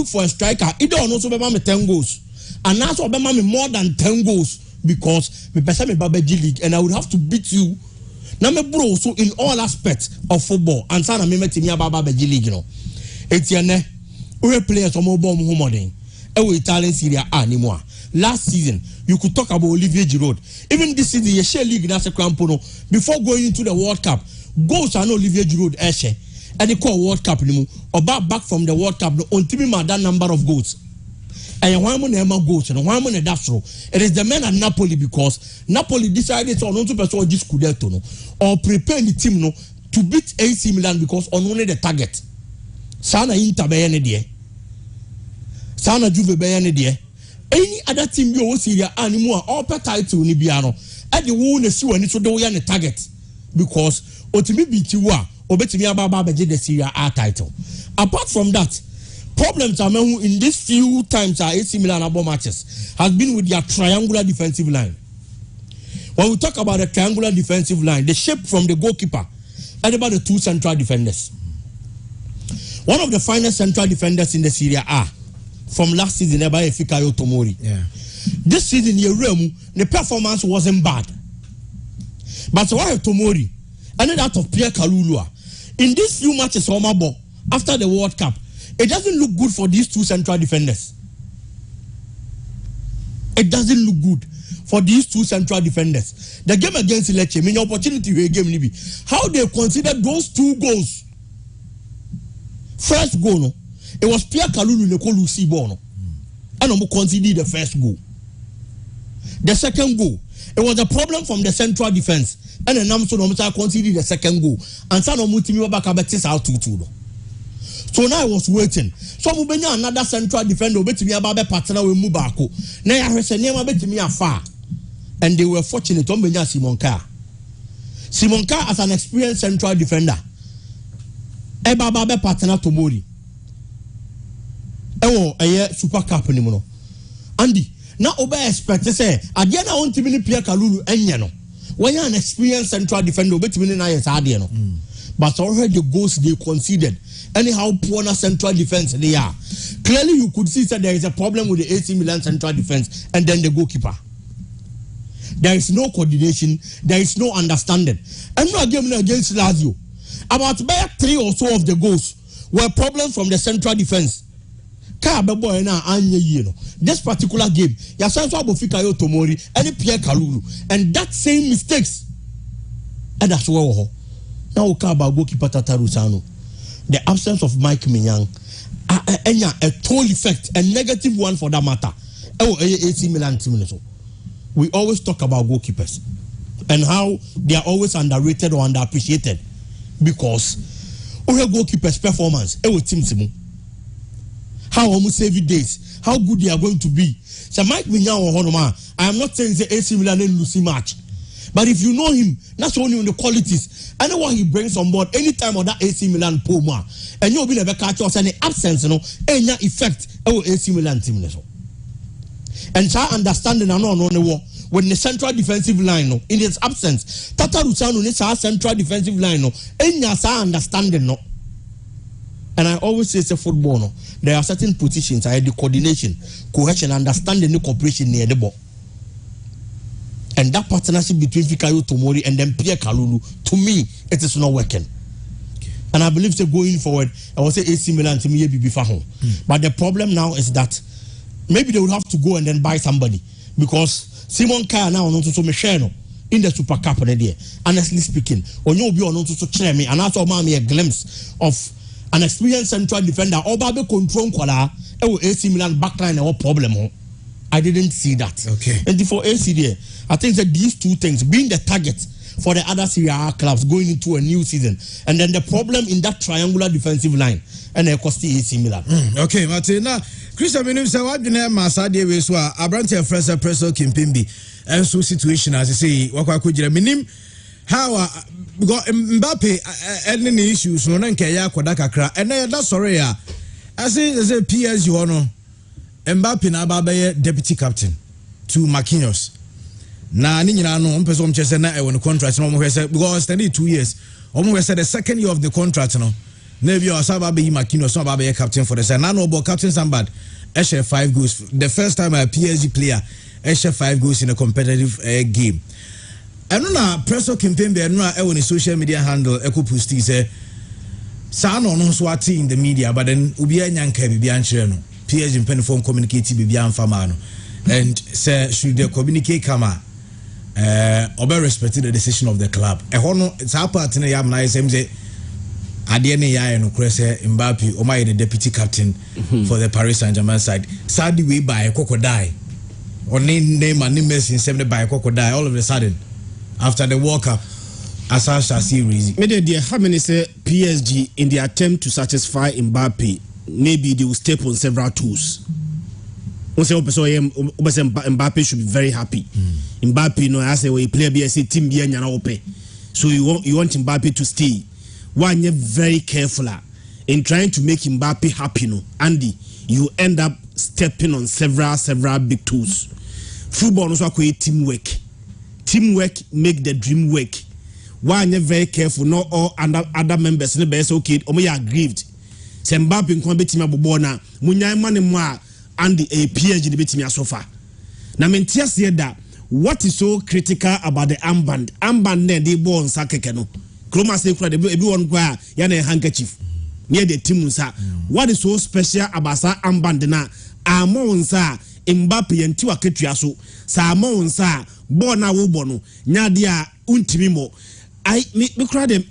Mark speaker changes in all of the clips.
Speaker 1: look for a striker either or also be me 10 goals and now so be me more than 10 goals because me person me Babeji League and I would have to beat you. Now me bro so in all aspects of football and sana me meti me Babeji League no. Etienne we players omo ball mo modern. E Italian Serie A ni mo. Last season you could talk about Olivier Giroud. Even this season you share league na se crampono before going into the World Cup. Goals are no Olivier Giroud eshe. And they call World Cup ni mu. Oba back from the World Cup no ultimate man that number of goals. And why money emma goals and why money that's so. It is the men at Napoli because Napoli decided to not to pursue this Scudetto no or prepare the team no to beat AC Milan because on only the target. Sana Inter bayane die. Sana Juve bayane die. Any other team you see ya anymore or per title ni biano. At the one see when it's the target because ultimately beat you are. The Serie A title. Apart from that, problems in these few times our AC Milan above matches has been with their triangular defensive line. When we talk about the triangular defensive line, the shape from the goalkeeper and about the two central defenders. One of the finest central defenders in the Serie A from last season, Fikayo Tomori. Yeah. This season, the performance wasn't bad. But why Tomori? And then that of Pierre Kalulua. In these few matches after the World Cup, it doesn't look good for these two central defenders. It doesn't look good for these two central defenders. The game against Lecce, mean opportunity game how they considered those two goals. First goal, no, it was Pierre Kalulu Nekolu Sibono. And I'm consider the first goal. The second goal, it was a problem from the central defense. And then I'm so consider the second goal. And Sano Mutimi Bakabetis out 2-2. So now I was waiting. So Mubenya another central defender bet me about partner with Mubako. Now I heard name bet me afar. And they were fortunate to Mubenya Simon Carr. Simon Carr as an experienced central defender. Eba Babe partner to Mori. Ewo a Super Cup anymore. Andy, now Oba expect to say, Adiana on Timini Pierre Kalulu Enyano. When you're an experienced central defender, but already the goals they conceded. Anyhow, poor central defense they are. Clearly, you could see that there is a problem with the AC Milan central defense and then the goalkeeper. There is no coordination, there is no understanding. And no game against Lazio. About 3 or so of the goals were problems from the central defense. This particular game, Yasanso Fikayo Tomori and Pierre Kalulu, and that same mistakes. And that's why now we talk about goalkeeper Tatarusano. The absence of Mike Mignan, a toll effect, a negative one for that matter. AC Milan team. We always talk about goalkeepers and how they are always underrated or underappreciated because goalkeepers' performance, team. How almost every days, how good they are going to be. So Mike Mignan or Honoma, I am not saying the AC Milan and Lucy match. But if you know him, that's only on the qualities. I know what he brings on board anytime on that AC Milan Poma. And you'll be never catch us any absence, any effect of AC Milan team. And so understanding and on the war when the central defensive line in its absence, Tatarusano needs our central defensive line, any understanding no. And I always say it's a football. There are certain positions, I had the coordination, cohesion, understanding, the cooperation near the ball. And that partnership between Fikayo Tomori and then Pierre Kalulu, to me, it is not working. And I believe so going forward, I will say AC Milan to me be home. But the problem now is that maybe they would have to go and then buy somebody because Simon Carr now on to Michelle in the Super Cup there. Honestly speaking, when you be on to chair me and also me a glimpse of an experienced central defender, or Babe control Kuala, AC Milan backline, no problem. I didn't see that. Okay. And for AC there, I think that these two things, being the target for the other Serie A clubs going into a new season, and then the problem in that triangular defensive line, and it cost the AC Milan.
Speaker 2: Okay, Martin. Now, Christian Minim said, "What do you know? Masadi Weswa, Abrante Fresa Preso Kimpimbi, and so situation as you say, Wakwa Kujira Minim." How because Mbappe any issues no nkaya kwada kakra and that's sorry ya I say PSG ono Mbappe na ba deputy captain to Marquinhos na ni nyina no mpeso mchese na e won contract no mo hwese because study 2 years omo hwese the second year of the contract no Maybe or Sababe Makino, Sababe captain for the side. Now, about Captain Sambad, Eshe 5 goals. The first time a PSG player, Eshe 5 goals in a competitive game. I don't know, Presso Kimpembe, I know on social media handle, Eko Pusti say, Sano no swati in the media, but then Ubia Nyanka Bibian Cherno, PSG in Penform communicating Bibian Famano, and say, should they communicate Kama? Obe respected the decision of the club. It's our part in the Yam Nice MJ. Adiene ya no krese Mbappe Omai the deputy captain for the Paris Saint-Germain side. Sadly we buy a crocodile. Or name and Messi in 70 by a crocodile all of a sudden after the World Cup Asasha series.
Speaker 3: Maybe how many say PSG in the attempt to satisfy Mbappe, maybe they will step on several tools. Mbappe should be very happy. Mbappe no I say we play BSC team be open. So you want Mbappe to stay. One, you're very careful in trying to make Mbappe happy, no, Andy. You end up stepping on several big tools. Football is also teamwork. Teamwork make the dream work. One, you're very careful. Not all other members in the best okay. You are aggrieved. Se Mbappe nko be team abobona. Munya mane mo Andy a PSG the team so far. Na mentia say that what is so critical about the armband? Armband ne dey ball on sakeke no. Kroma say everyone kwa yana handkerchief near the team unsa. What is so special about sa armband na amo unsa Mbappe yanti wa ketua so sa amo unsa ball na wo bono nya dia untimi mo me kra dem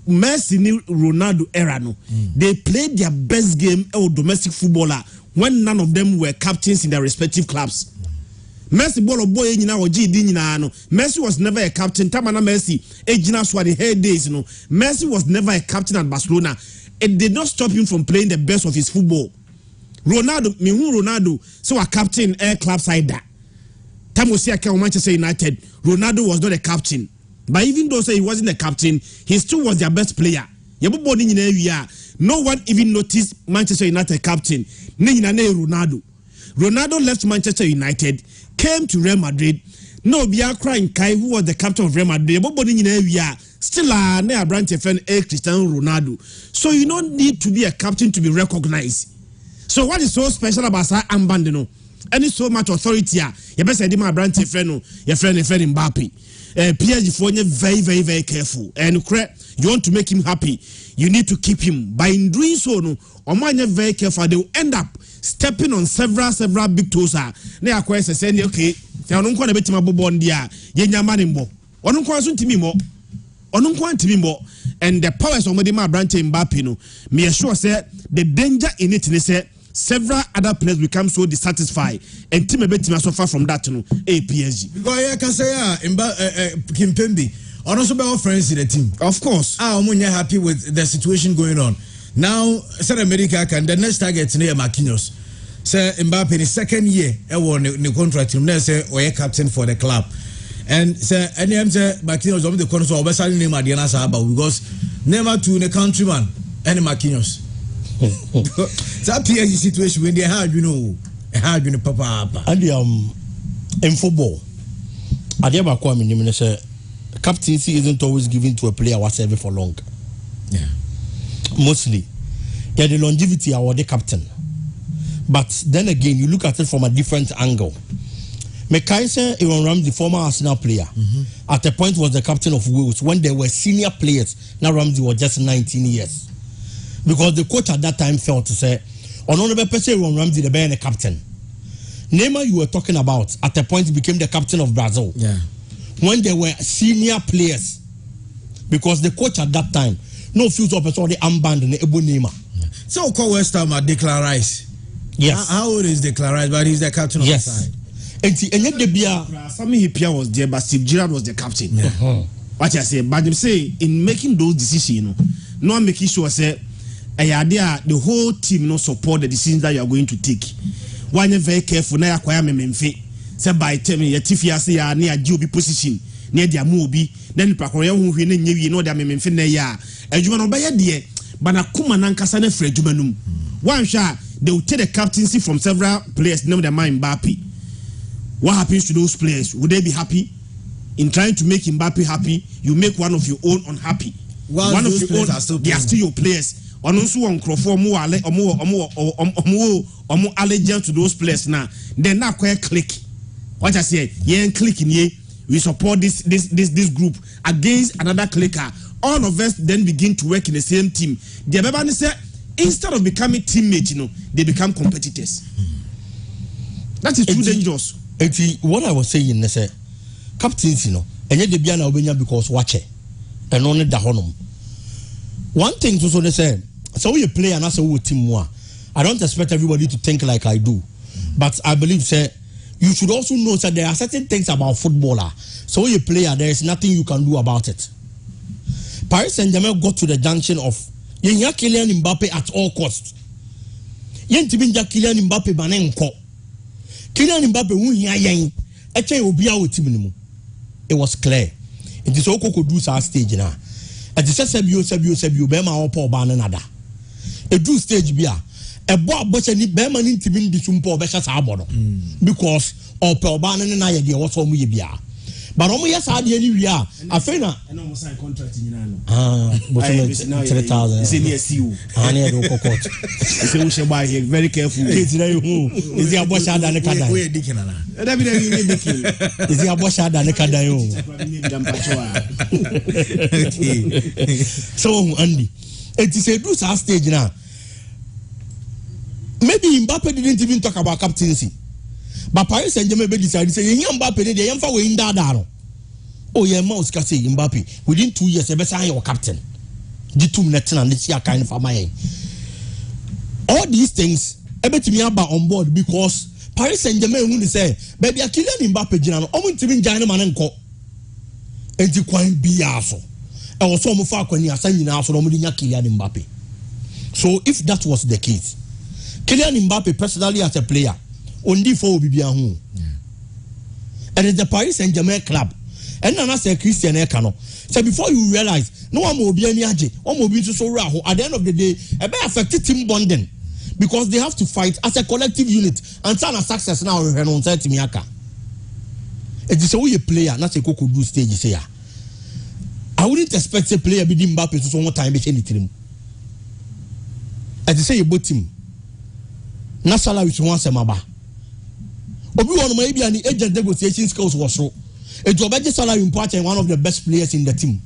Speaker 3: Messi ni Ronaldo era no they played their best game of domestic footballer when none of them were captains in their respective clubs. Messi ball boy nyina oji di nyina no. Messi was never a captain. Tamana Messi ejina so the hair days no. Messi was never a captain at Barcelona. It did not stop him from playing the best of his football. Ronaldo so a captain air club side that. Tamo see Manchester United. Ronaldo was not a captain. But even though he wasn't a captain, he still was their best player. No one even noticed Manchester United captain. Ronaldo. Ronaldo left Manchester United, came to Real Madrid. No, Biakra and Kai, who was the captain of Real Madrid. Still a branch of Cristiano Ronaldo. So you don't need to be a captain to be recognized. So what is so special about Ambandino? And it's so much authority. You best say my branch of friend, your friend Mbappe. PSG for very careful. And you want to make him happy, you need to keep him. By in doing so, no, very careful. They will end up stepping on several big toes. They are quite saying, okay, they don't want to bet him about Bondia, Yenyamanimbo. I don't want to be more. I don't want to be more. And the powers of my branch Mbappe, no, me assure say the danger in it. They say several other players become so dissatisfied, and team bet him suffer from that, no, PSG.
Speaker 2: Because I can say, Kimpembe, also be our friends in the team.
Speaker 3: Of course.
Speaker 2: I'm happy with the situation going on. Now, South America can the next target near Marquinhos. Say Mbappe in the second year, I won the contract. Now say we captain for the club, and say any say Marquinhos on the contract. So we start name Adiana Saba because never to the countryman any Marquinhos. That PSG situation when they had papa.
Speaker 1: And in football, Adiaba Kwame say captaincy isn't always given to a player whatsoever for long.
Speaker 2: Yeah.
Speaker 1: Mostly, yeah, the longevity are the captain. But then again, you look at it from a different angle. Mekaise Aaron Ramsey, the former Arsenal player, at a point was the captain of Wales when they were senior players. Now Ramsey was just 19 years. Because the coach at that time felt to say, Honorable Aaron Ramsey, the being a captain. Neymar, you were talking about, at a point became the captain of Brazil.
Speaker 2: Yeah.
Speaker 1: When they were senior players. Because the coach at that time, no future person the armband and the Ebo Neymar.
Speaker 2: So call West Ham Declan Rice.
Speaker 1: Yes.
Speaker 2: How old is Declan Rice? But he's the captain of the side.
Speaker 1: And yet the beer.
Speaker 3: Sami Hipia was there, but Steve Gerrard was the captain.
Speaker 2: Yeah.
Speaker 3: What I say, but them say in making those decisions, no one making sure say, the whole team no support the decisions that you are going to take. One you very careful now acquire memfe. Say by time you tifia say ya near GOB position near their mobi. Then Pakoya who you know that memfe na ya. Ejuma by dear, but na kuma nankasa ne fre jumanum. One shot they will take the captaincy from several players. Name their mind Mbappe. What happens to those players? Would they be happy? In trying to make Mbappe happy, you make one of your own unhappy. one of your own, they are still your players. On also on Crawford, more allegiance to those players now. Then now quite click. What I say, yeah, clicking ye. We support this group against another clicker. All of us then begin to work in the same team. The Babani said, instead of becoming teammates, they become competitors. That is too dangerous.
Speaker 1: What I was saying, I said, captains, and yet the Biana Obenya because watch it, and only the honum. One thing to say, so you play and I say, team more. I don't expect everybody to think like I do, but I believe, say, you should also know that there are certain things about footballer. So you player, there is nothing you can do about it. Paris Saint-Germain got to the junction of Yenya Kylian Mbappe at all costs. Yentibinja Kylian Mbappe banenko. Kylian Mbappe wunya yen. Eche obia wo team nimu. It was clear. It is oko could do sa stage na. It is sebio be ma opo ba na nada. E do stage bia. Ebo aboche ni be ma ni ntimi ndi sumpo be sha sa abodo. Because opo ba na na ye de wo so mu ye bia. But omo yes ade ni wi a afena
Speaker 3: and almost sign contract in no.
Speaker 1: But 3,000.
Speaker 3: It's in SCU.
Speaker 1: Ani do court.
Speaker 3: So we should buy here very careful.
Speaker 1: Is the abosha da ne kada.
Speaker 2: We dikina na.
Speaker 3: That be the dikin.
Speaker 1: Is the abosha da ne kada yo. So Andy, it is a do sa stage now. Maybe Mbappe didn't even talk about captaincy. But Paris Saint-Germain decided to say, Mbappe, they are for in that. Oh, yeah, Mouse can say Mbappe. Within 2 years, they sign your captain. The 2 minutes and this year kind of my. All these things, everything about on board because Paris Saint-Germain will say, baby, I kill Mbappe, General, only to be China man and co. And to quite be also. I was so far when you are saying now, so nobody Kylian Mbappe. So if that was the case, Kylian Mbappe personally as a player, only for Bibia home. And it's the Paris Saint-Germain club. And then I say Christian Ekano. So before you realize, no one will be any aje, one will be so raw. At the end of the day, a bit affected team bonding because they have to fight as a collective unit and sign a success now. On Miaka. It is a player, not a coco do stage. Say, I wouldn't expect a player be Mbappe to some time be anything. As they say, about him. Nasala which wants a maba. Obi one maybe an agent negotiation skills was so. A job salary important and one of the best players in the team.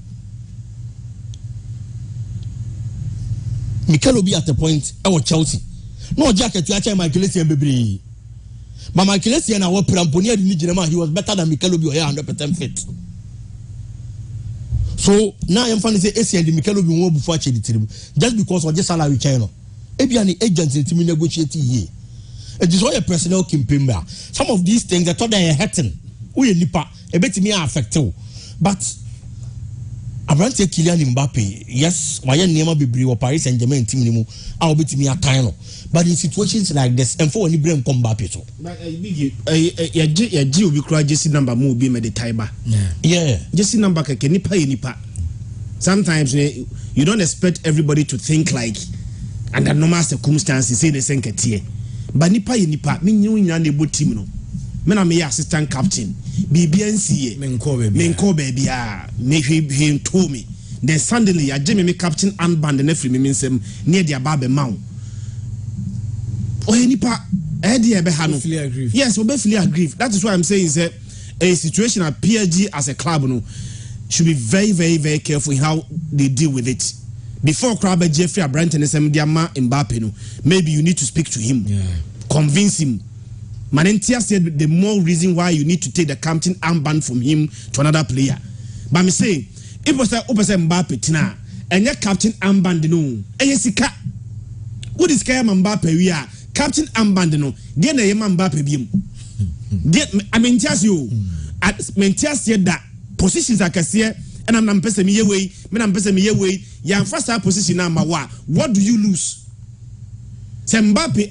Speaker 1: Mikel Obi at the point I Chelsea. No jacket to actually Michael Essien baby. But Michael Essien I was Pramponia he was better than Mikel Obi 100% fit. So now I'm finally say Essien the Mikel Obi won before the team just because of the salary China. Ebi an agent in team negotiate ye. It is all a personnel kimpimba. Some of these things I thought they are hurting. We nipa a bit me affected. But I want to Kylian Mbappe. Yes, my name be Bri or Paris Saint-Germain team nimu. I'll be to me a tiny. But in situations like this, and for any brain come Mbappe so.
Speaker 3: But you cry Jesse number more be made the tiber.
Speaker 1: Yeah.
Speaker 3: Jesse number can nipa. Sometimes you don't expect everybody to think like under normal circumstances say the same ketie. But nipa me nyu nya na ebo team no. Me na me assistant captain. BBNC menko baby me hwe to me. Then suddenly I me captain armband na free me nsem near the ababe maw. Oh nipa e dey be ha no. Yes, obefully agree. That is why I'm saying say a situation at PSG as a club no should be very very very careful in how they deal with it. Before Crabbe Jeffrey Abranton and Samdiama Mbappe, no, maybe you need to speak to him, convince him. Manentia said the more reason why you need to take the captain armband from him to another player. But me say, if was that Mbappe tina and your captain armband no, and yesika, what is Kaya Mbappe we are captain armband no, then a Mbappe beam. I mean, just you at Mentias said that positions I can see. And I'm person me away, I'm person me away. Yan first position number one. What do you lose? Mbappe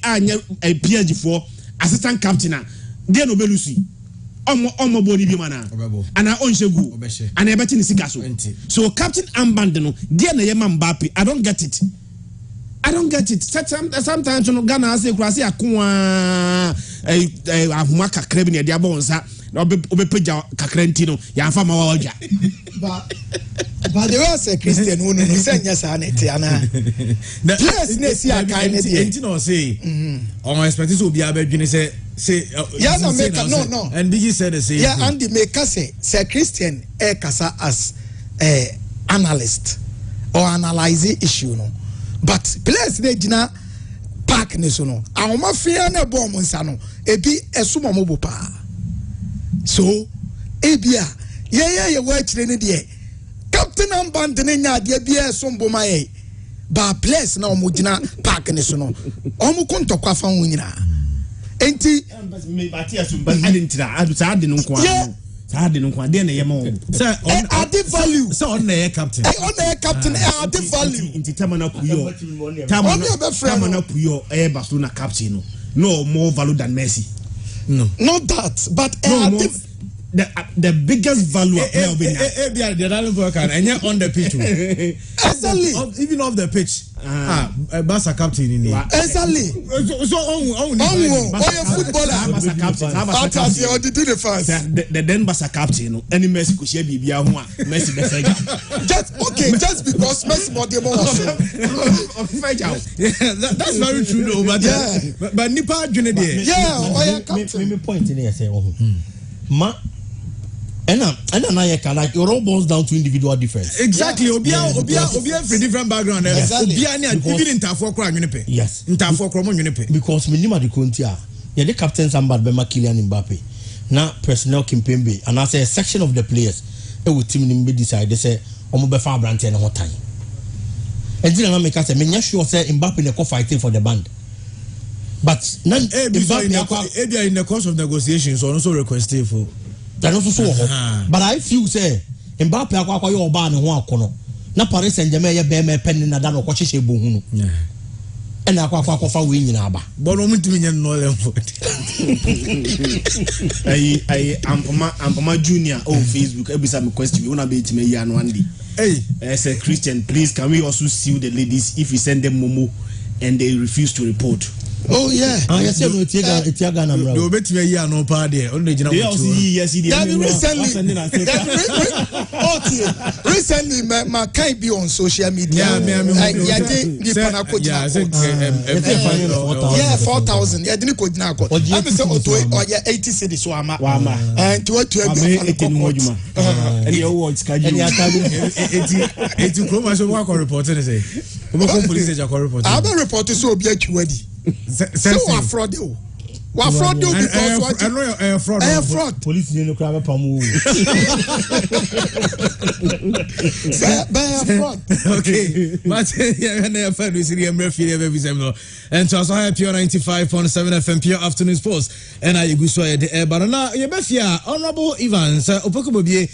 Speaker 3: a PSG for assistant captain. Then Obelusi. Omo body be mana. And I own shegu. And I bet in Sikaso. So captain armband no. Then Mbappe. I don't get it. Sometimes no Ghana say kwase akwa ahumaka krebe ne dia bonsa. Obepeja kakrenti no. Ya fa ma wa oja.
Speaker 4: But the way as a Christian, who knows yes, Anetiana. Yes, Nessie, I can't
Speaker 2: know say. On expectation will be a bed, say,
Speaker 4: yes, I make no.
Speaker 2: And Biggie said the same.
Speaker 4: Yeah, and the maker say Christian Kasa as a analyst or analyzing issue, no. But players they dina park nesono. Ahoma fia na bomb nsano. Ebi esuma mobo pa. So ebia ye work training there. Captain Ambandene nya de bia esombo maye. Ba players na omo dina park nesono. Omo konto kwa fa nyina. Enti
Speaker 3: me batia so but adintira adu sa ade no kwa. Sa ade no kwa de na yema wo.
Speaker 4: Say add value.
Speaker 2: Say on the captain.
Speaker 4: On the captain add value.
Speaker 3: Inti tamana puyo. Tamana puyo Barcelona captain no more value than Messi.
Speaker 4: No. Not that, but
Speaker 3: the biggest value of player
Speaker 2: on the pitch.
Speaker 4: Exactly.
Speaker 2: Even off the pitch. Barca captain in here.
Speaker 4: Exactly.
Speaker 2: So
Speaker 4: footballer.
Speaker 3: Barca captain. The then Barca captain. Any Messi could share Bibia Messi the
Speaker 4: just because Messi bought the ball.
Speaker 2: That's very true though. But Nipa Junior.
Speaker 4: Yeah.
Speaker 1: Me point in here say ma. And I can like it all boils down to individual difference.
Speaker 2: Exactly. Obia for different background.
Speaker 4: Exactly.
Speaker 2: Even in Tafo Kra Unipe.
Speaker 1: Yes.
Speaker 2: In Tafo Kra Unipe.
Speaker 1: Because minima di kontia. Yeah, the captain Sambad Bema Kylian Mbappe. Now personnel Kimpembe and I say a section of the players. It will team nimbe decide. They say omo be fa brante na time. And then I make us say me sure say Mbappe ne ko fighting for the band. But none
Speaker 2: in the course of negotiations also requested for.
Speaker 1: That also so but I feel say Mbappe akwa yo oba ne ho akono na Paris Saint-Germain ye be me pen na da no ko chese bohunu and akwa fa we nyina aba
Speaker 2: but no mutimi nya no le
Speaker 3: Ampama Junior on Facebook ebisa me question we wanna be itime ya no andi as a Christian please can we also sue the ladies if we send them momo and they refuse to report.
Speaker 4: Oh yeah.
Speaker 1: Yes, no Etiaga na bro.
Speaker 2: Do beti me ya no pa there. On the gina.
Speaker 4: Recently my kai be on social media. Yeah, di pana ko jina. Yeah, 4,000. Yeah, didn't ko jina ko. I be say oto o ya 80 cedis so ama. And to what to
Speaker 3: and your words can you
Speaker 2: eti kroma so wa ko report say. We go police station ko report.
Speaker 4: I be report so obi atwadi. So what fraud you? What fraud you because what?
Speaker 2: I know fraud.
Speaker 4: Fraud.
Speaker 1: Police no crab pamu.
Speaker 4: Fraud.
Speaker 2: Okay. But yeah, na fa no siri emre fi e be seminar. And so I Pure 95.7 FM Pure Afternoon Sports. And I go so e but na ye be fia Honorable Evans Opokobobie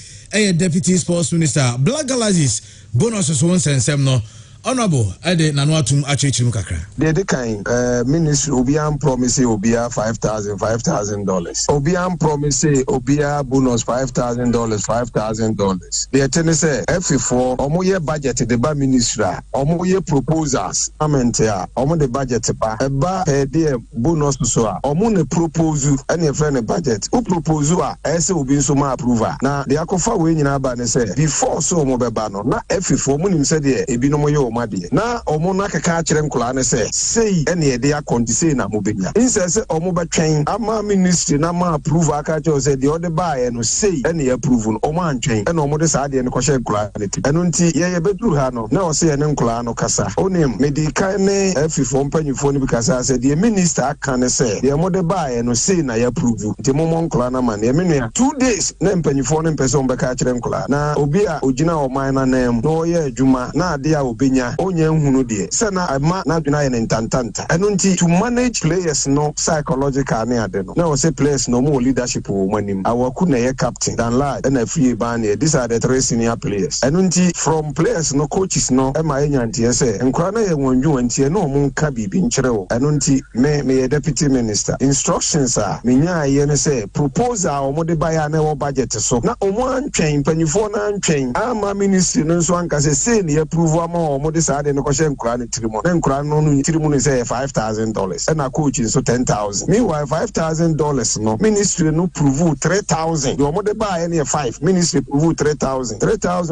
Speaker 2: Deputy Sports Minister Black Galaxies bonus so one sensem no. Honorable, I did Nanuatum Achichim Kakra.
Speaker 5: The kind ministry Obian promise Obia $5,000. Obian promise Obia bonus $5,000. The attorney say F4 Omoye budget the ba ministry Omoye proposals amentia Omo the budget pa eba per diem bonus so Omo ne propose any friend budget who propose ese obi so ma approval na the akofa we nyina ba ne say before so Omo beba no na F4 munim say de ebi no moye na omo na kaka kire nkola ne sei ene ye de akonti sei na mobenya inse se omo betwen ama ministry na ma approve aka cho say the other buy no sei ene ye approve no omo antwen ene omo de saa de ne kwhye nkola ne ti eno nti ye beduru ha no na o se ye ne nkola no kasa onim medical ne afifo mpanyifo ne bikasa say the minister aka ne say the omo de buy no sei na ye approve nti momo nkola na ma ne menua 2 days na mpanyifo ne mpese on beka kire nkola na obi a ogina o man na nam no ye adwuma na ade a obenya onye nhunu de sana ama na dwena ye ntantanta eno nti to manage players no psychological ne ade no na o say players no more leadership wo manim awaku na ye captain dan lad na free ban these are the 3 senior players eno nti from players no coaches no e ma enyantie say nkwa na ye wonju antie no mo nka bibi nkyere wo eno nti me deputy minister instructions are menya ye ne say proposal o mo de buy na wo budget so na o mo antwen panifo na antwen ama ministry no so anka say ne approve ama o mo ɔde saa de no kɔhyɛ nkura no tirimu na nkura no tirimu no sɛ $5,000 ɛna coach nso $10,000 meanwhile $5,000 no ministry no prove 3,000 the ɔmo de buy any 5 ministry prove 3,000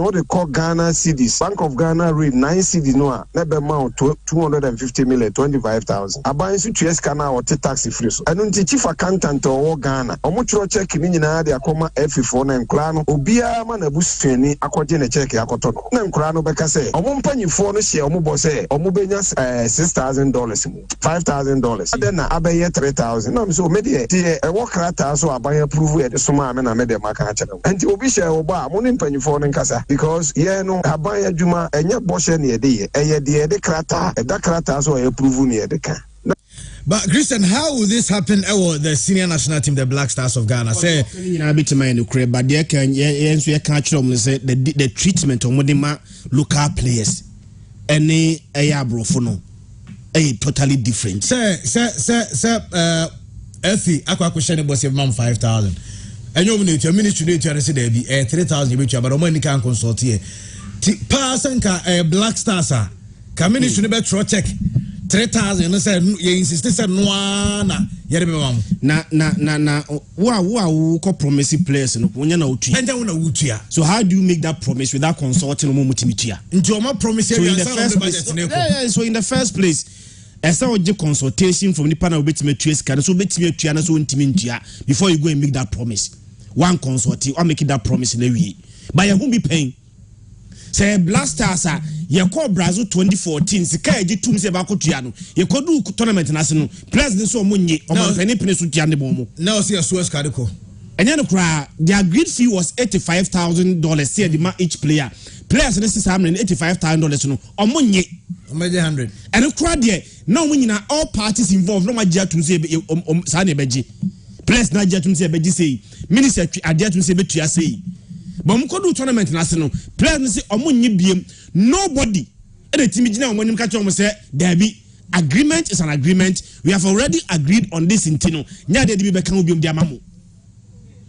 Speaker 5: what they call Ghana cedis Bank of Ghana rate 9 cedis no a na be amount 250 million 25,000 aban so tua sika na ɔte tax free so ɛno nti chief accountant ɔwɔ Ghana ɔmo kyerɛ check ni nyinaa de akɔma F4 na nkura no obiara ma na busuani akɔgye ne check akɔtɔ no na nkura no bɛka sɛ ɔmo mpanyifo no hyɛ ɔmo bɔ sɛ ɔmo benya $6,000 mu $5,000 then na abɛyɛ 3,000 na so me de ɛwɔ krata so aban approve ɛde soma me na me de maka akyerɛ nti obi hyɛ ɔba mo ne mpanyifo no nkasa because yɛ no aban adwuma ɛnyɛ bɔhyɛ ne yɛde yɛ ɛyɛ de yɛde krata ɛda krata so ɛyɛ approve ne yɛde ka.
Speaker 2: But Christian, how will this happen? The senior national team, the Black Stars of Ghana, say,
Speaker 3: but they can say the treatment of modern local players, any abrofono, totally different.
Speaker 2: Sir, Effie, I question about 5,000. And you your ministry to say there be 3,000 which but money can consult here. Pass and Black Stars are coming to the tro check 3,000 and said you insisted said no
Speaker 3: na who promise players no when na utia
Speaker 2: and then utia.
Speaker 3: So how do you make that promise without consulting no mutimitia?
Speaker 2: Njoma promise
Speaker 3: so in the first place esa oje consultation from the panel betime tues kan so betime tua na so ntimi ntua before you go and make that promise. One consulting or making that promise in a way. But you won't be paying. Say Blasters are you call Brazil 2014. Sika eji tum se ba kotuano. You could do tournament national. Plus the so money or any penny tiane bomo.
Speaker 2: Now see a Suez Cadico.
Speaker 3: And then the agreed fee was $85,000. See the each player. Players necessarily $85,000 no or money.
Speaker 2: 100.
Speaker 3: And the crowd there now when you all parties involved. No matter to say Sani Beji. Players na jet say beji say minister adia to say betua say but mo do tournament na se no players say omo nyi biem nobody e dey timi gina omo nim ka che omo say there be agreement is an agreement we have already agreed on this intino nya dey be kan obiem dia mamo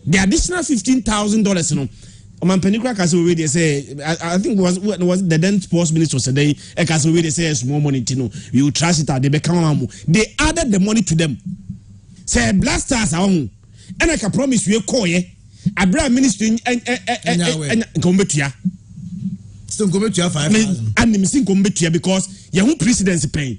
Speaker 3: the additional $15,000 no oman penikra ka say we dey say I think was the then sports minister today e ka say we dey say small money intino we will trash it out they be kan mamo they added the money to them. Say Blasters are on, and I can promise you a call ye. Abra ministry and Gombetia.
Speaker 2: Still Gombetia 5,000.
Speaker 3: And missing Gombetia because your own presidency pay.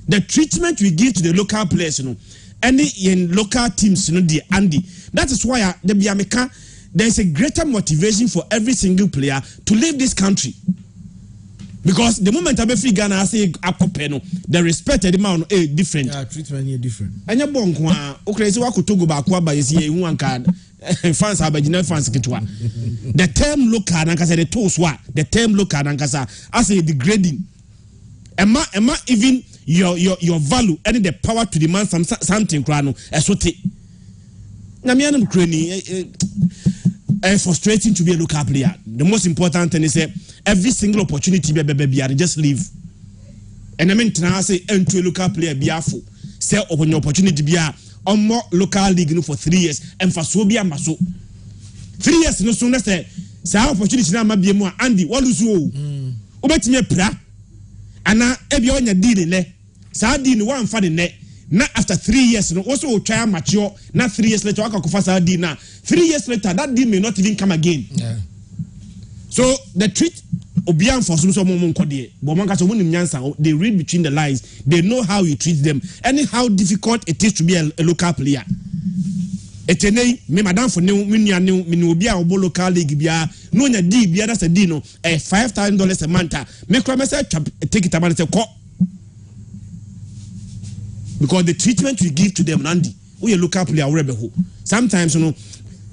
Speaker 3: The treatment we give to the local players, you know, any in local teams, you know, the Andy. That is why the Biameka there is a greater motivation for every single player to leave this country. Because the moment I be free Ghana, I say akopeno, the respected amount is different.
Speaker 2: Yeah, treatment is different.
Speaker 3: And your bon kwa, okay, so I could talk about Kwaba is here in one card. Fans have a fans kitwa. The term local and the toast what the term local and I say degrading. Emma even your value and the power to demand something crano as what it. Namianum crane. Frustrating to be a local player. The most important thing is every single opportunity be just leave. And I mean I say into a local player be afo. Say open your opportunity be a more local league for 3 years and for so be a maso. 3 years no sooner say opportunity na be more Andy what is you obetime pra ana e be on your deal ne sa deal one for the net. Now after 3 years, no, also try mature. Now 3 years later, I can confess our deal. Now 3 years later, that deal may not even come again.
Speaker 2: Yeah.
Speaker 3: So the treat obian for some kodie. But they read between the lines. They know how you treat them and how difficult it is to be a local player. Etene me madam for new obia obo local league bia no nya deal bia that's a deal no $5,000 a month. Me come say take it about say because the treatment we give to them, Andy, we look up player rebel. Sometimes you know,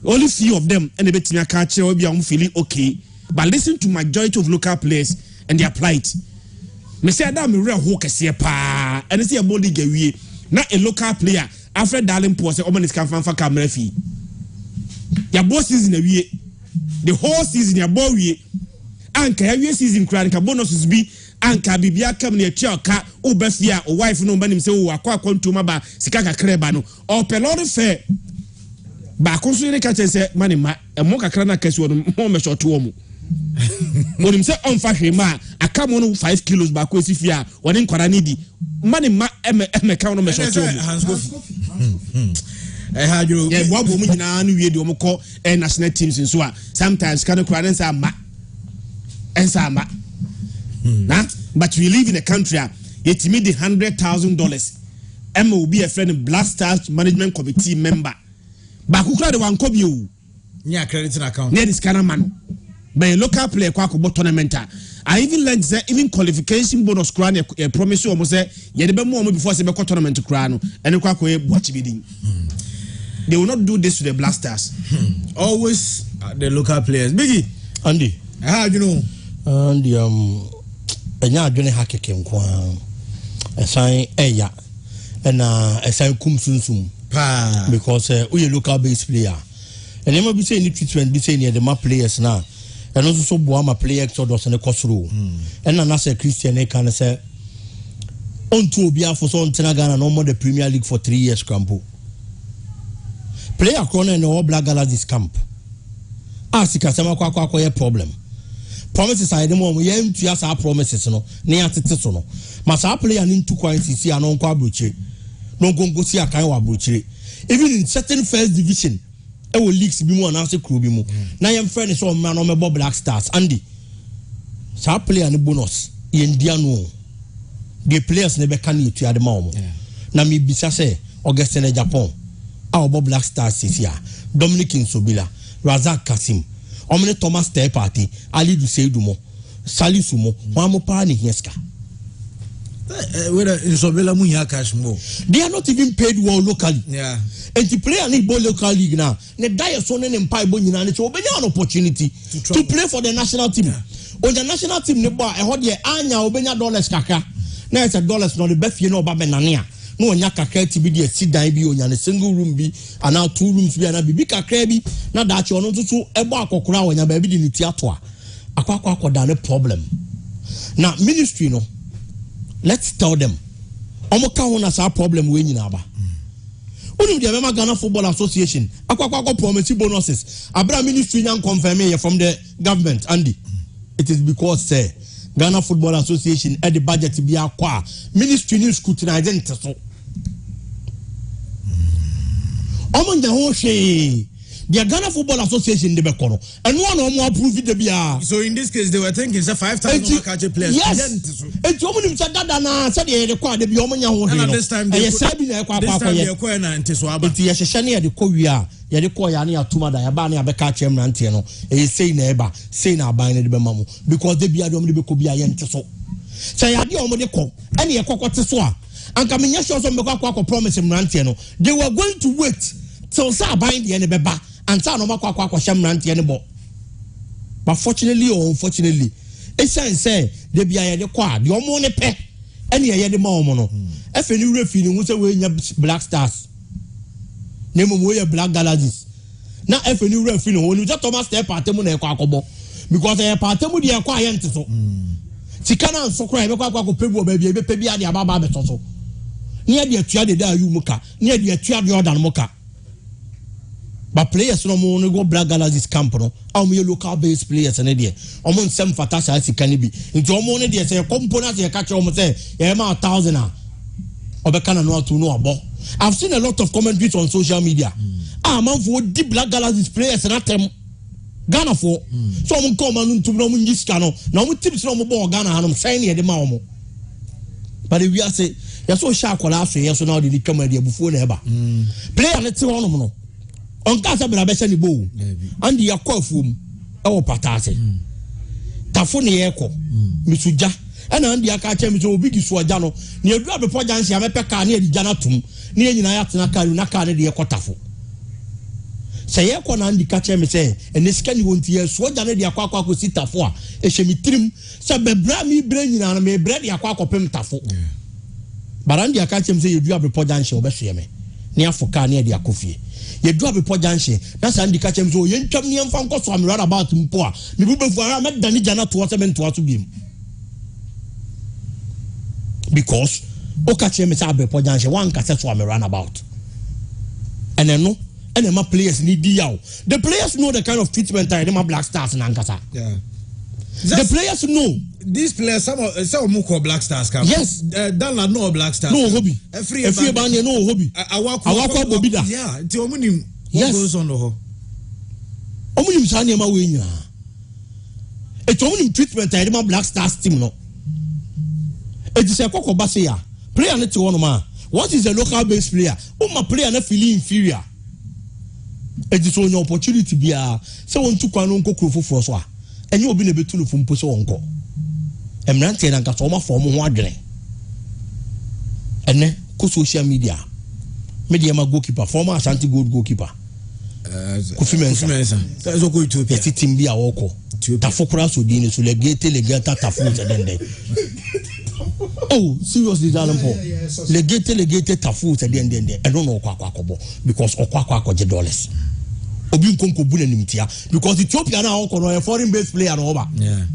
Speaker 3: only few of them and the betina catch will be feeling okay. But listen to majority of local players and they apply it. Me say that me real hook see pa and see a body get we. Not a local player. After Darling Post, Oman is come for camera fee. Your boss season a week. The whole season your boy we. Anka every season crying bonus be. Anka bibia come near choka ubefia o wife no banim se o akwa kwantuma ba sika kakra ba no o pelori fair ba ko so ne ka che se mani ma e mo kakra na kasi wo no mo me short wo mu When him say on fashion ma, I come on 5 kilos back with if you are one in Koranidi. Money ma count on my short term.
Speaker 2: I had you.
Speaker 3: Yeah, what woman in our new year do call and national teams in Swa. Sometimes can of and Sama and Sama. But we live in a country, it made $100,000. Emma will be a friend of Black Stars Management Committee member. But who cried one copy you?
Speaker 2: Yeah, credit account.
Speaker 3: Near this kind of man. By a local player, Quaco tournament. I even learned that even qualification bonus crown a promise you almost say, yet the moment before the tournament to crown and a Quaco watch bidding. They will not do this to the Black Stars.
Speaker 2: Always the local players. Biggie,
Speaker 1: Andy.
Speaker 2: How do you know?
Speaker 1: And enya adwene ha keke nko esan eya na esan kum sunsum
Speaker 2: Pa.
Speaker 1: because we local based player and never be say any treatment be say near the map players now and also so boa ma player exodus ne kosoro and na say Christian e kan say on to obi afo so ntena Ghana no more the Premier League for 3 years crampo player corner in the Black Galaxies camp asika sama kwa ye problem. Promises I the moment yen to us our promises no near tete no mas our player in 2 coins see an on kwabuche no go see a kind of buche even in certain first division e will leagues bi mu anase kro bi mu na yem friend so man no me Black Stars Andy sa player ni bonus yen dia no the players ne be kan you to adema omo na me bisa say Augustine Japan our Black Stars sia Dominic Nsobila Razak Kasim Omne Thomas Tay Party, Ali du Seidumo, Sali Sumo, Mamo Pani Hieska.
Speaker 2: Whether in Sobela Munya cash more.
Speaker 1: They are not even paid well locally.
Speaker 2: Yeah.
Speaker 1: And to play a ball local league now, the Diason and Pai Bonina, it's an opportunity to play for the national team. On the national team, the bar, I heard the Anya Obenya dollars kaka. Now it's $1 not the best you know about Benania. No nya kakra ti bi de sit down bi onya ne single room bi ana 2 rooms bi ana bi kakra bi na da che ono tutu ebo akokora onya ba bi di ne ti ato a akwa ne problem na ministry no let's tell them omo ka ho na sa problem we nyina ba unu de Mema Ghana Football Association akwa promise bonuses abra ministry nyan confirm here from the government Andy it is because say Ghana Football Association at the budget to be akwa ministry news scrutinize so Omo the whole she the Ghana Football Association de bekono and one more approve the bia.
Speaker 2: So in this case they were thinking say 5,000 catch players.
Speaker 1: Yes. And omo nim say dada na say the record de bi omo nya ho he no.
Speaker 2: And this time they akwa na nte so aba.
Speaker 1: It ye hye ne de ko wi a ye de ko ya na atuma da ya ba na abeka chem na nte no e sei na eba sei na aban ne de be mamu because de bia de omo de be ko bia ye nte so. Say ya de omo de ko ene ye kokote so a anka menya sure so mbekwa akwa promise mrante no they were going to wait till say aban de ne beba and say no makwa akwa hye mrante ne bo. But fortunately or unfortunately e say de bia ye de kwa de omo ne pe ene ye de ma omo no efe ni refi ni hu say we nya Black Stars nemo mo ye Black Galaxies na efe ni refi ni ho ni Thomas Tay Party mu na e kwa akobo because e party mu de e kwa ye nte so tikana nsokora e be kwa akopebu oba be pe bia de ababa be so ne de atua de da yu muka ne de atua de order muka. But players no mo go Black Galaxies camp no am ye local based players na there omo nsem fata sa sika ni bi nti omo ne there say component ye catch omo say ye ma 1,000 a obeka na no atu no abo. I've seen a lot of commentaries on social media man for di Black Galaxies players na tem Ghana for so omo come anu ntum no mo nyiska no na omo tips no mo bo Ghana hanom sign ye de ma omo but we are say ya so sha akola so ye so na de twama de abufuo na eba player ne te honom no on kasa bra be se ni bo and ya kwafuom e wo patase tafo ne ye ko misuja ena and ya ka che mi so obi di so aja no ne adu abepo janse ya mepe ka ne adi jana tum ne nyina ya tena ka na ka ne de ye kotafo se ye ko na andi ka che mi se ene sika ni wonti ye so aja ne de akwa ko sitafo a e hye mi trim se be bra mi bra nyina na me bra de akwa ko pem tafo barandi ya ka che mi se ye du abepo janse obehwe me ne afoka ne de akofie ye do abepo janse na sa andi ka che mi so ye ntwam ne mfa nko so am rara about mpo a me bu befu ara me dani jana to se me nto aso biem because o ka che me sa abepo janse wan ka se so am run about and then no and my players need the yaw the players know the kind of treatment I them Black Stars na nkasa The players know.
Speaker 2: These players, some of call Black Stars come.
Speaker 1: Yes.
Speaker 2: Danla no Black Stars.
Speaker 1: No hobby.
Speaker 2: Free
Speaker 1: band no hobby.
Speaker 2: Awakwa Bobida. Yeah, ti omunim. What goes on ho?
Speaker 1: Omunim sa niam we nyina. Et omunim treatment I dem Black Stars team no. It is a kokoba say ya. Player na ti wono ma. What is a local based player? My player na feel inferior. It is on opportunity bia. Say won tu kwano nko krofo for so a. Enye obi na betulu fu mpo so wonko. Emrante na nka so ma form ho adwene. Ene ko social media. Media ma goalkeeper, former Ashanti Gold goalkeeper. Kofi Mensah.
Speaker 2: That's go Ethiopia.
Speaker 1: Team bia woko. Tafokura so di ne so legate tafu den. Oh, seriously, darling Paul. Legate tafu den. I don't know kwa because okwa je dollars. Obi nkonko bu na nimtia because Ethiopia na woko no a foreign based player no over.
Speaker 2: Yeah.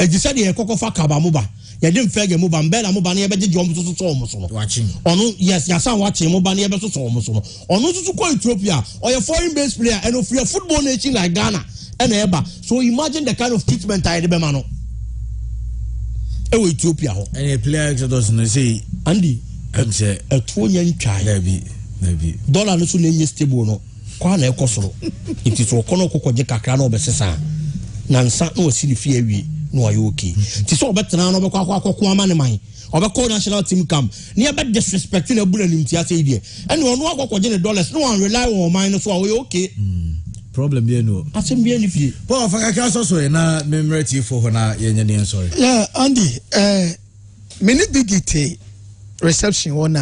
Speaker 1: E ji said e kokko fa kaba muba. Ya dem fege muba mbela muba na ye beje jom so omo so no.
Speaker 2: Watching.
Speaker 1: Ono yes, ya san watching muba na ye be so omo so no. Ono so ko Ethiopia or a foreign based player and of your football nation like Ghana and eba. So imagine the kind of treatment I be man no. Ethiopia ho.
Speaker 2: And a player exodus no say
Speaker 1: Andy
Speaker 2: I'm say
Speaker 1: a 2 yen chai.
Speaker 2: Maybe.
Speaker 1: Dollar no so na stable no. Kwa na ekosoro. It is okono kokoje kakra na obesesa. Na nsa no osiri fie awie no ayo okay. Ti so obetena no bekwa akoko ama ne man. Obekọ national team camp. Ne be disrespect na bula nimti ase die. Ene ono akokoje ne dollars no one rely on man no so ayo okay.
Speaker 2: Problem bien no.
Speaker 1: Asem bien ni fie.
Speaker 2: Paul Fakaka so na memority for na yenye ne sorry.
Speaker 4: Yeah, Andy, many big reception one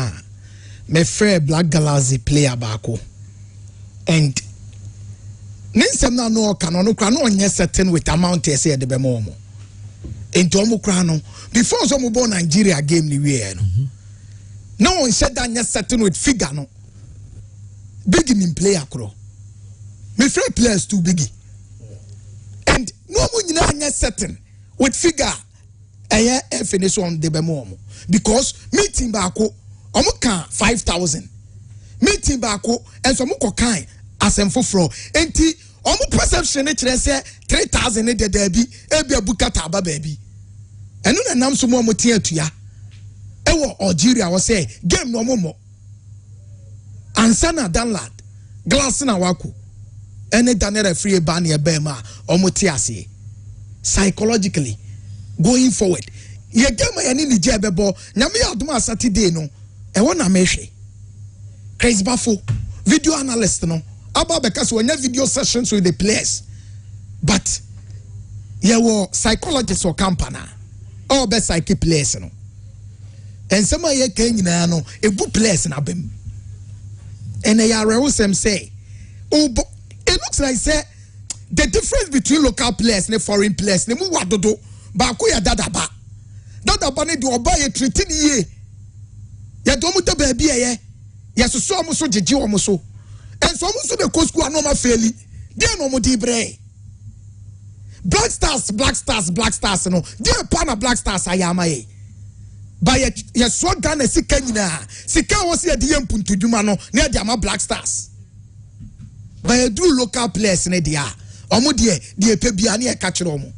Speaker 4: me frère Black Galaxy player baako. And ninsem na no ka no kra no onye certain with amount e say de be mo mo. Ento mo kra no before so mo born Nigeria game ni we no. No one said that onye certain with figure no. Beginning player kro. Me free players too biggie. And no mo nyina onye certain with figure eye finish on de be mo mo because meeting baako omo kan 5,000 meeting baako enso mo kokan asem foforo enti omo perception ne kire se 3,000 ne de bi ebi abukata aba baabi enu na nam so mo tie atua ewo Algeria wo say game no mo ansana download glass na wako ene danere free ban e be ma omo tie ase psychologically going forward ye game ya ni nije bebo nyame ya aduma Saturday no e wona mehwe Chris Bafo video analyst no about because when you video sessions with the players but you were psychologists or company or best psychic players no and some of you can no a good players na bem and they are say oh but it looks like say the difference between local players and foreign players ne mu wadodo ba ko ya dadaba ne do oba ye treat ni ye ya do mu da ba bi ye ya so omo so jeje omo so and so omo so the coach school no ma faili dey no mo di bre Black Stars no dey pa Black Stars ayama ye ba ye so Ghana sika nyina sika wo se de ye mpuntuduma no na de ama Black Stars ba ye do local players ne dia omo de pe bia na ye ka kire omo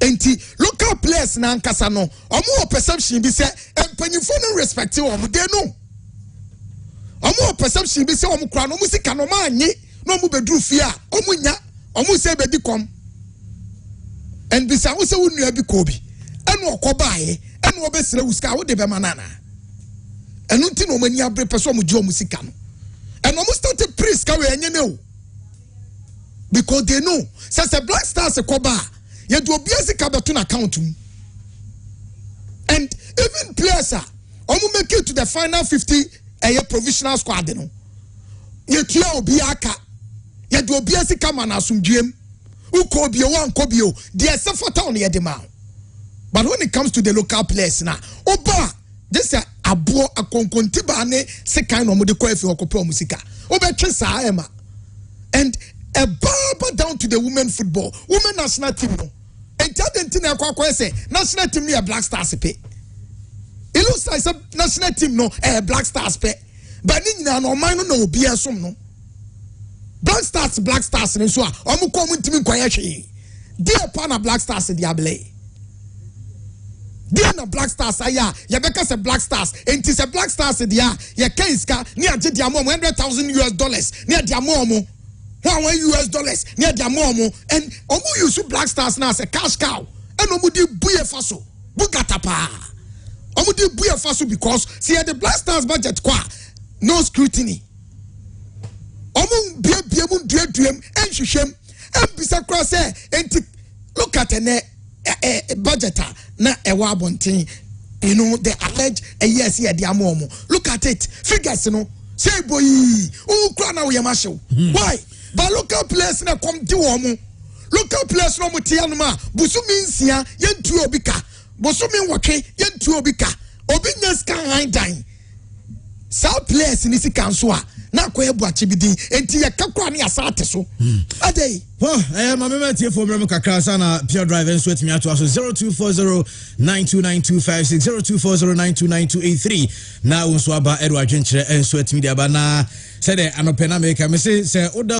Speaker 4: enti local players na nkasa no omo perception bi se empanyifo no respect omo dey no omo perception bi se omo kra no musika no ma anyi no omo bedru fie a omo nya omo se be di kom and bi sa wo se wonu abi ko bi enu okobaaye enu obesere wuska wo de be manana enu nti no mani abre person omo ji omo sika no and omo start priest ka we enye ne o because they know say Black Stars koba ye do obi sika beto na account mu and even players omo make it to the final 50 a provisional squad no ye tua obi aka ye do obi asika ma na asumdwem uko obi wan ko bi o de sefa town ye de ma but when it comes to the local players na oba this abo akonkonti ba ne sika no mo de ko afi okopro musika obetwe saa ema and a barber down to the women national team no and tell na kwakwa say national team near Black Stars pay. It looks like some national team no Black Stars pay. But no man no be some no. Black Stars and so omu ko mu ntimi kwaya hwe. dear pana Black Stars diable dear na Black Stars aya yebeka se Black Stars enti se Black Stars dia ye kenska ni age dia mo $100,000 ni dia mo $1 ni dia mo and omu use Black Stars na as a cash cow and omu di buye faso bugata pa omu di buye faso because see the Black Stars budget kwa no scrutiny omu bia mu duem enhwehwem bisa cross say enti look at ne budgeter na ewa abonten you know the alleged yes here dia mo look at it figures no say boy who cry na we mashow why but local players na come di wo mo local players no mo tia no ma busumi nsia yentu obika busumi nwotwe yentu obika obi nyaska handan South players ni si kanso a na koyebu achibidi enti ye kakwa ni asate so adey
Speaker 2: ma me tie for me kakra sana pure drive enso etimi ato aso 0240929256 0240929283 na unso aba Edward Gyenkyere enso etimi dia ba na said anopena make me say